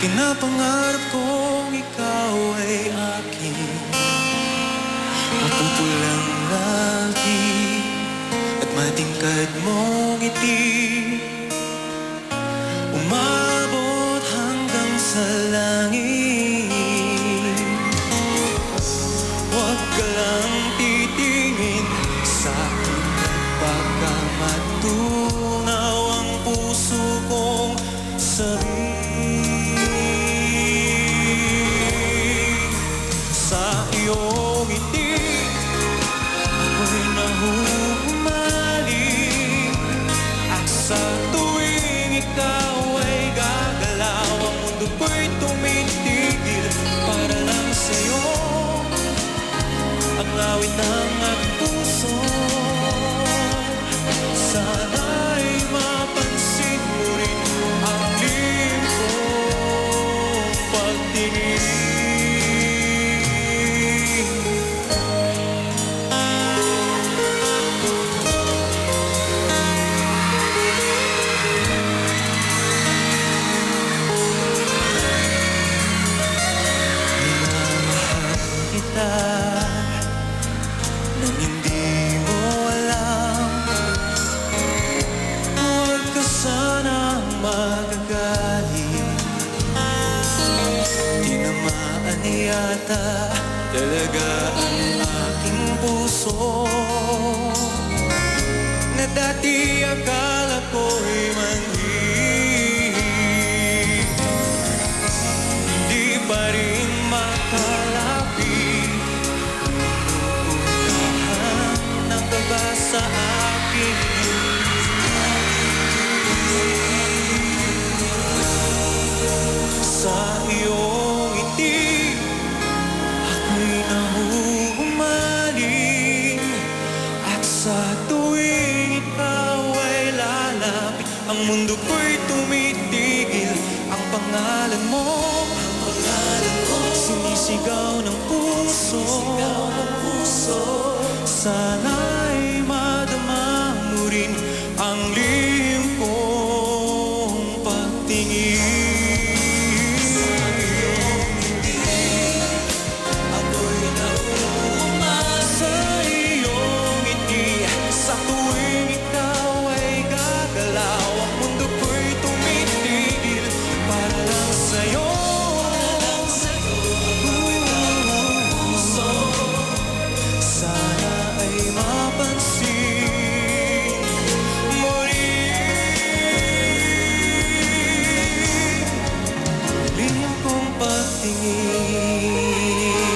Pinapangarap kong ikaw ay akin, mapupulang labi at matingkad mong ngiti, umabot hanggang sa langit. Huwag ka lang titingin sa akin at baka matunaw ang puso kong sarili. Sa iyong ngiti, ako'y nahuhumaling, at sa tuwing ikaw ay gagalaw, ang mundo ko'y tumitigil para lang sa'yo. Ang awit ng aking puso, sana'y mapansin mo rin ang lihim kong pagtingin. Nang hindi mo alam, huwag ka sanang magagalit. Tinamaan yata talaga ang aking puso, na dati akala ko'y manhid. Hindi pa rin makalapit ba sa akin? Sa iyong ngiti, ako'y nahuhumaling, at sa tuwing ikaw ay lalapit, ang mundo ko'y tumitigil. Ang pangalan mo, sinisigaw ng puso, sana'y madama mo rin ang lihim kong pagtingin. Sa iyong ngiti, ako'y nahuhumaling. Sa iyong ngiti, sa tuwing ikaw ay gagalaw, ang mundo ko'y tumitigil para lang sa'yo. Lihim kong pagtingin.